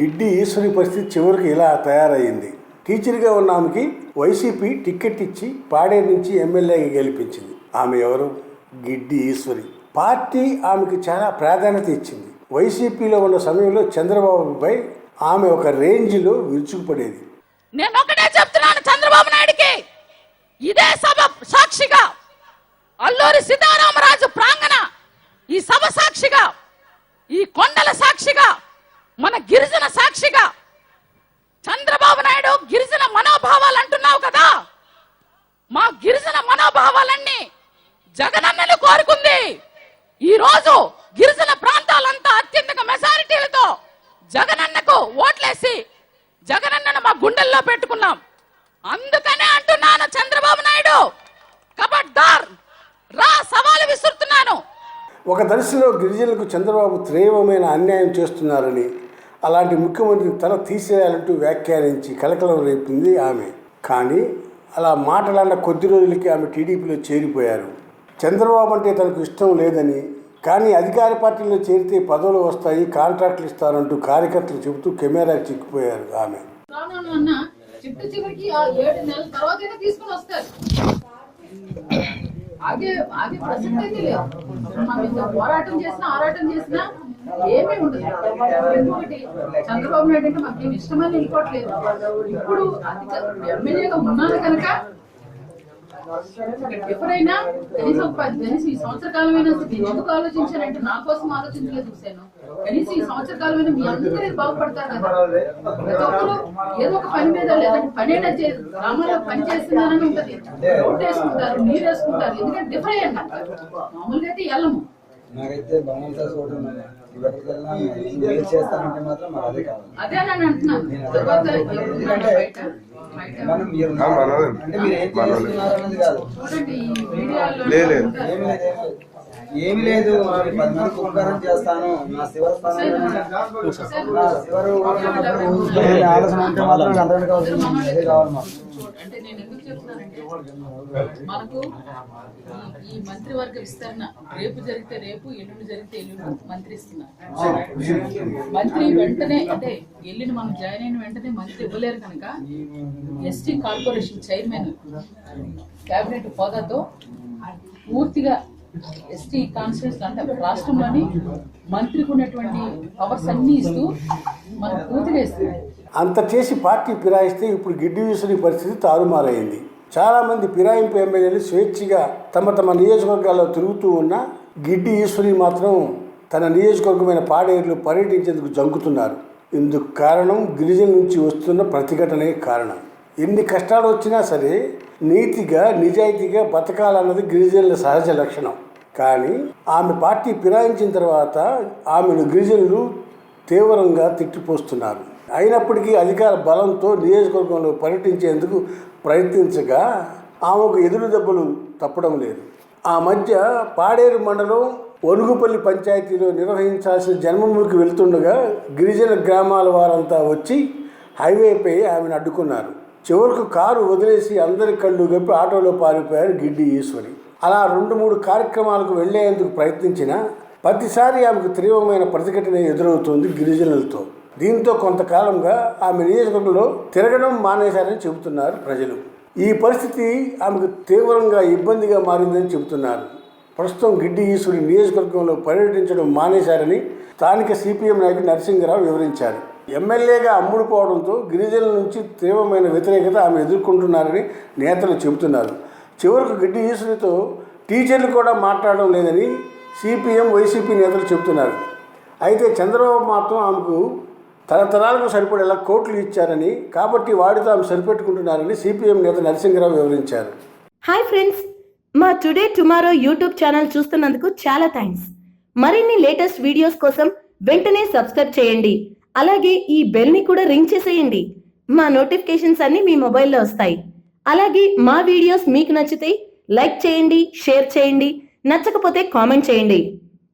గిడ్డి ఈశ్వరి పరిస్థితి చివరికి ఇలా తయారయ్యింది. టీచర్గా ఉన్న ఆమెకి వైసీపీ టికెట్ ఇచ్చి పాడేరు నుంచి ఎమ్మెల్యేగా గెలిపించింది. ఆమె ఎవరు? గిడ్డి ఈశ్వరి. పార్టీ ఆమెకి చాలా ప్రాధాన్యత ఇచ్చింది. వైసీపీలో ఉన్న సమయంలో చంద్రబాబుపై ఆమె ఒక రేంజ్లో విరుచుకుపడేది. నేను ఒకటే చెప్తున్నాను చంద్రబాబు నాయుడికి, ఇదే సభ సాక్షిగా, అల్లూరి సీతారామరాజు ప్రాంగణ ఈ సభ సాక్షిగా, ఈ కొండల సాక్షిగా, మన గిరిజన సాక్షిగా, చంద్రబాబు నాయుడు గిరిజన మనోభావాలు అంటున్నావు కదా, మా గిరిజన మనోభావాలన్నీ జగనన్నను కోరుకుంది. ఈ రోజు గిరిజన ప్రాంతాలంతా అత్యంత మెజారిటీలతో జగనన్నకు ఓట్లేసి జగనన్నను మా గుండెల్లో పెట్టుకున్నాం. అందుకనే అంటున్నాను చంద్రబాబు నాయుడు, కబడ్దార్ రా, సవాలు విసురుతున్నాను. ఒక దశలో గిరిజనులకు చంద్రబాబు తీవ్రమైన అన్యాయం చేస్తున్నారని, అలాంటి ముఖ్యమంత్రి తల తీసేయాలంటూ వ్యాఖ్యానించి కలకలం రేపింది ఆమె. కానీ అలా మాటలన్న కొద్ది రోజులకి ఆమె టీడీపీలో చేరిపోయారు. చంద్రబాబు అంటే తనకు ఇష్టం లేదని, కానీ అధికార పార్టీలో చేరితే పదవులు వస్తాయి, కాంట్రాక్టులు ఇస్తారంటూ కార్యకర్తలు చెబుతూ కెమెరాకి చిక్కిపోయారు ఆమె. పోరాటం చేసినా ఆరాటం చేసినా ఏమీ ఉండదు. ఇంకొకటి, చంద్రబాబు నాయుడు అంటే మాకేమి ఇష్టమని వెళ్ళిపోవట్లేదు. ఇప్పుడు ఎమ్మెల్యేగా ఉన్నాను కనుక ఎప్పుడైనా కనీసం ఈ సంవత్సర కాలమైనా నేను ఎందుకు ఆలోచించానంటే నా కోసం ఆలోచించలేదు చూశాను. కనీసం ఈ సంవత్సర కాలమైనా మీ అందరూ బాగుపడతారు కదా. ప్రతి ఒక్కరు ఏదో ఒక పని మీద, లేదంటే పనైనా గ్రామాల్లో పని చేస్తున్నారని ఉంటది. రోడ్డు వేసుకుంటారు, నీరు వేసుకుంటారు, ఎందుకంటే డిఫర్ అయ్యాను. మామూలుగా అయితే వెళ్ళము. నాకైతే బాగుంటుంది చూడండి, చేస్తానంటే మాత్రం మరి అదే కావాలి. అదే అని అంటున్నాను. మనం అంటే మీరు ఏం చేస్తున్నారు అన్నది కాదు. ఏమి లేదు, 10 మందికి ఉపకారం చేస్తాను, నా శివర ఆలోచన అంటే మాత్రం అందరికీ కావాలి మాకు. అంటే నేను ఎందుకు చెప్తున్నానంటే, మనకు ఈ మంత్రివర్గ విస్తరణ రేపు జరిగితే రేపు, ఎల్లుండి జరిగితే ఎల్లుండి మంత్రి ఇస్తున్నారు. మంత్రి వెంటనే, అంటే ఎల్లుండి మనం జాయిన్ అయిన వెంటనే మంత్రి ఇవ్వలేరు కనుక ఎస్టీ కార్పొరేషన్ చైర్మన్ కేబినెట్ హోదాతో పూర్తిగా ఎస్టీ కాన్స్టిట్యూన్సీ అంటే రాష్ట్రంలోని మంత్రికి ఉన్నటువంటి పవర్స్ అన్ని ఇస్తూ మనం పూర్తిగా ఇస్తుంది. అంత చేసి పార్టీ ఫిరాయిస్తే ఇప్పుడు గిడ్డి ఈశ్వరి పరిస్థితి తారుమారైంది. చాలామంది ఫిరాయింపు ఎమ్మెల్యేలు స్వేచ్ఛగా తమ నియోజకవర్గాల్లో తిరుగుతూ ఉన్న గిడ్డి ఈశ్వరి మాత్రం తన నియోజకవర్గమైన పాడేరులో పర్యటించేందుకు జంకుతున్నారు. ఇందుకు కారణం గిరిజనుల నుంచి వస్తున్న ప్రతిఘటనే కారణం. ఎన్ని కష్టాలు వచ్చినా సరే నీతిగా నిజాయితీగా బతకాలన్నది గిరిజనుల సహజ లక్షణం. కానీ ఆమె పార్టీ ఫిరాయించిన తర్వాత ఆమెను గిరిజనులు తీవ్రంగా తిట్టిపోస్తున్నారు. అయినప్పటికీ అధికార బలంతో నియోజకవర్గంలో పర్యటించేందుకు ప్రయత్నించగా ఆమెకు ఎదురు దెబ్బలు తప్పడం లేదు. ఆ మధ్య పాడేరు మండలం ఒనుగుపల్లి పంచాయతీలో నిర్వహించాల్సిన జన్మభూమికి వెళ్తుండగా గిరిజన గ్రామాల వారంతా వచ్చి హైవేపై ఆమెను అడ్డుకున్నారు. చివరకు కారు వదిలేసి అందరి కళ్ళు గప్పి ఆటోలో పారిపోయారు గిడ్డి ఈశ్వరి. అలా 2-3 కార్యక్రమాలకు వెళ్లేందుకు ప్రయత్నించినా ప్రతిసారి ఆమెకు తీవ్రమైన ప్రతిఘటన ఎదురవుతోంది గిరిజనులతో. దీంతో కొంతకాలంగా ఆమె నియోజకవర్గంలో తిరగడం మానేశారని చెబుతున్నారు ప్రజలు. ఈ పరిస్థితి ఆమెకు తీవ్రంగా ఇబ్బందిగా మారిందని చెబుతున్నారు. ప్రస్తుతం గిడ్డి ఈశ్వరి నియోజకవర్గంలో పర్యటించడం మానేశారని స్థానిక సిపిఎం నాయకుడు నరసింగరావు వివరించారు. ఎమ్మెల్యేగా అమ్ముడుపోవడంతో గిరిజనుల నుంచి తీవ్రమైన వ్యతిరేకత ఆమె ఎదుర్కొంటున్నారని నేతలు చెబుతున్నారు. చివరకు గిడ్డి ఈశ్వరితో టీచర్లు కూడా మాట్లాడడం లేదని సిపిఎం వైసీపీ నేతలు చెబుతున్నారు. అయితే చంద్రబాబు మాత్రం ఆమెకు తరతరాలకు సరిపడేలా కోట్లు ఇచ్చారని, కాబట్టి వాడితో ఆమె సరిపెట్టుకుంటున్నారని సిపిఎం నేత నరసింగరావు వివరించారు. హాయ్ ఫ్రెండ్స్, మా టుడే టుమారో యూట్యూబ్ ఛానల్ చూస్తున్నందుకు చాలా థ్యాంక్స్. మరిన్ని లేటెస్ట్ వీడియోస్ కోసం వెంటనే సబ్స్క్రైబ్ చేయండి. అలాగే ఈ బెల్ ని కూడా రింగ్ చేసేయండి. మా నోటిఫికేషన్స్ అన్ని మీ మొబైల్లో వస్తాయి. అలాగే మా వీడియోస్ మీకు నచ్చితే లైక్ చేయండి, షేర్ చేయండి, నచ్చకపోతే కామెంట్ చేయండి.